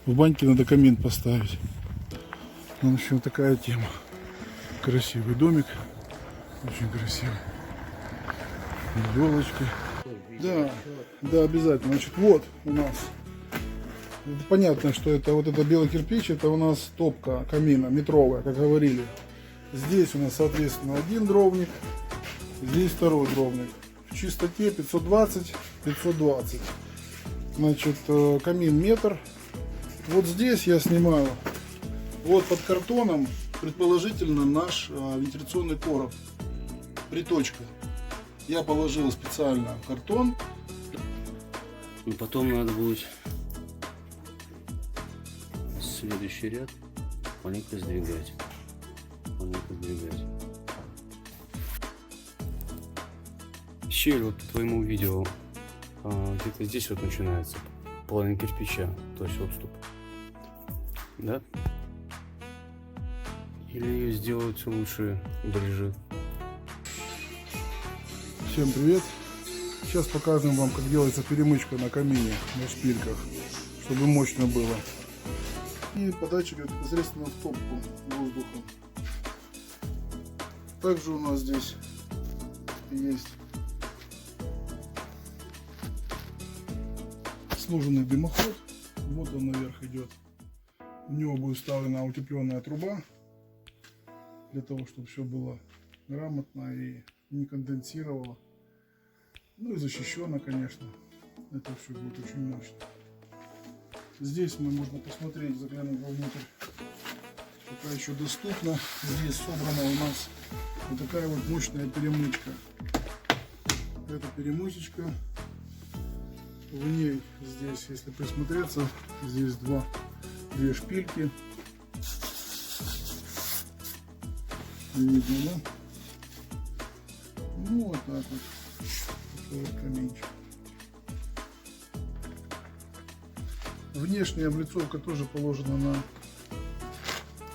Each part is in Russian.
В баньке надо камин поставить. В общем, такая тема. Красивый домик. Очень красивый. Елочки. Да, да, обязательно. Значит, вот у нас. Это понятно, что это вот это белый кирпич, это у нас топка камина метровая, как говорили. Здесь у нас, соответственно, один дровник, здесь второй дровник. В чистоте 520. Значит, камин метр. Вот здесь я снимаю, вот под картоном, предположительно, наш вентиляционный короб, приточка. Я положил специально картон. И потом надо будет следующий ряд маленько сдвигать. Щель вот по твоему видео где-то здесь вот начинается. Половина кирпича, то есть отступ. Да? Или ее сделать лучше ближе? Всем привет! Сейчас покажем вам, как делается перемычка на камине, на шпильках, чтобы мощно было. И подача непосредственно в топку воздухом. Также у нас здесь есть сложенный дымоход. Вот он наверх идет. В него будет вставлена утепленная труба, для того, чтобы все было грамотно и не конденсировало. Ну и защищено, конечно. Это все будет очень мощно. Здесь можно посмотреть, заглянуть вовнутрь. Пока еще доступно. Здесь собрана у нас вот такая вот мощная перемычка. Эта перемычечка. В ней здесь, если присмотреться, здесь две шпильки. Видно, да? Ну вот так вот. Такой вот каменчик. Внешняя облицовка тоже положена на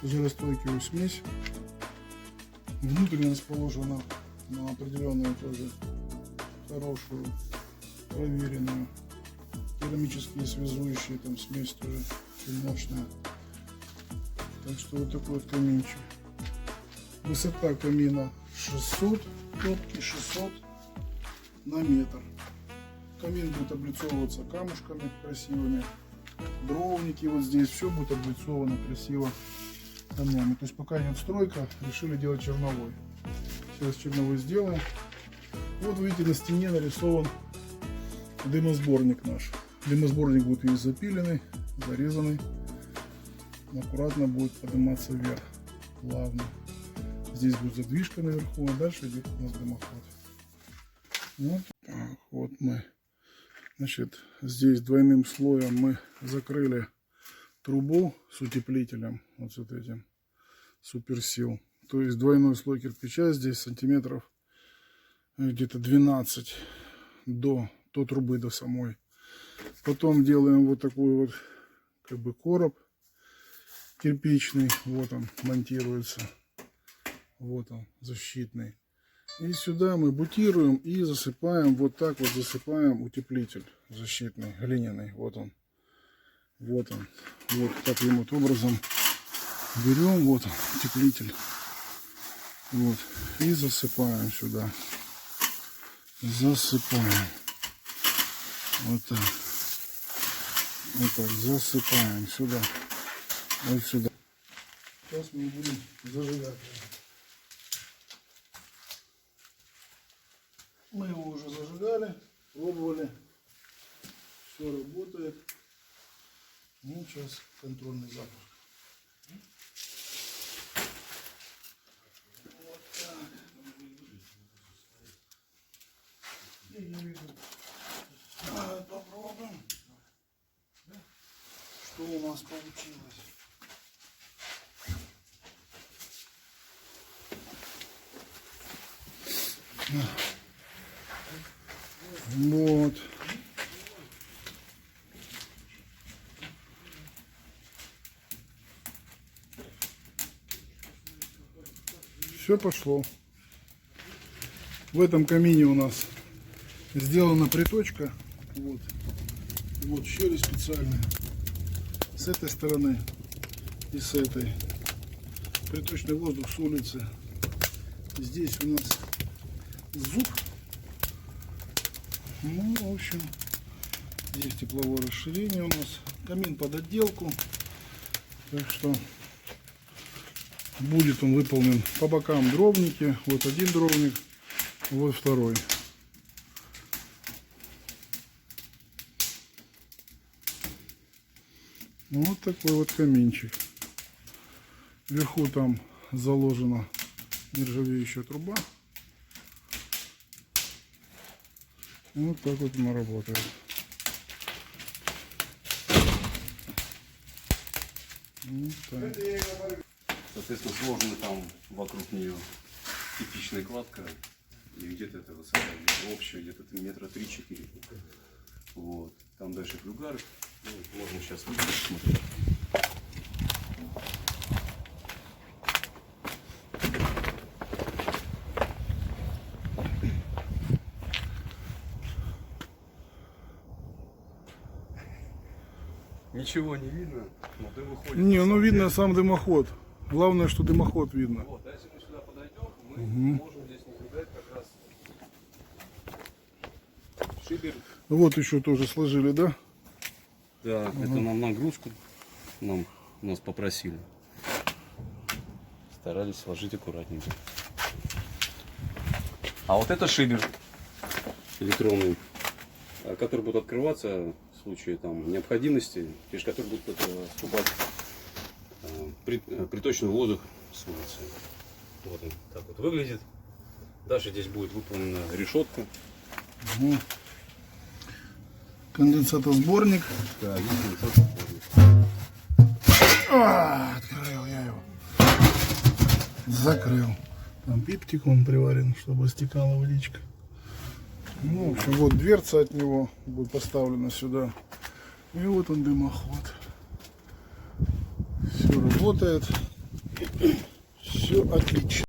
жаростойкую смесь. Внутренне расположена на определенную тоже хорошую, проверенную. Керамические связующие, там смесь тоже очень мощная. Так что вот такой вот каминчик. Высота камина 600, топки 600 на метр. Камин будет облицовываться камушками красивыми. Дровники вот здесь, все будет облицовано красиво камнями. То есть пока идет стройка, решили делать черновой. Сейчас черновой сделаем. Вот видите, на стене нарисован дымосборник наш. Дымосборник будет весь запиленный, зарезанный. Аккуратно будет подниматься вверх, плавно. Здесь будет задвижка наверху, а дальше идет у нас дымоход. Вот так вот мы. Значит, здесь двойным слоем мы закрыли трубу с утеплителем, вот с этим суперсил. То есть двойной слой кирпича здесь сантиметров где-то 12 до трубы, до самой. Потом делаем вот такой вот как бы короб кирпичный. Вот он монтируется. Вот он, защитный. И сюда мы бутируем и засыпаем, вот так вот засыпаем утеплитель защитный, глиняный. Вот он. Вот он. Вот таким вот образом берем, вот он, утеплитель. Вот. И засыпаем сюда. Засыпаем. Вот так. Вот так. Засыпаем сюда. Вот сюда. Сейчас мы будем зажигать. Мы его уже зажигали, пробовали, все работает. Ну, сейчас контрольный запуск. Вот так. И не видно. Попробуем, что у нас получилось. Вот. Все пошло. В этом камине у нас сделана приточка. Вот щели специальные. с этой стороны и с этой. Приточный воздух с улицы. Здесь у нас зуб. Ну, в общем, здесь тепловое расширение у нас. Камин под отделку. Так что будет он выполнен по бокам дровники. Вот один дровник, вот второй. Вот такой вот каминчик. Вверху там заложена нержавеющая труба. Вот так вот она работает. Вот так. Соответственно, сложена там вокруг нее типичная кладка. И где-то это высота общая, где-то метра 3-4. Вот. Там дальше флюгар. Ну, можно сейчас посмотреть. Ничего не видно, но ты выходишь. Не, ну видно сам дымоход. Главное, что дымоход видно. Вот, а если мы сюда подойдем, мы можем здесь наблюдать как раз шибер. Вот еще тоже сложили, да? Да, это нам нагрузку нас попросили. Старались сложить аккуратненько. А вот это шибер электронный, который будет открываться в случае там необходимости, через который будет поступать приточный воздух с улицы. Вот он так вот выглядит. Дальше здесь будет выполнена решетка. Угу. Конденсатосборник. Да, есть конденсатосборник. Открыл я его. Закрыл. Там пиптик он приварен, чтобы стекала водичка. Ну, в общем, вот дверца от него будет поставлена сюда. И вот он дымоход. Все работает. Все отлично.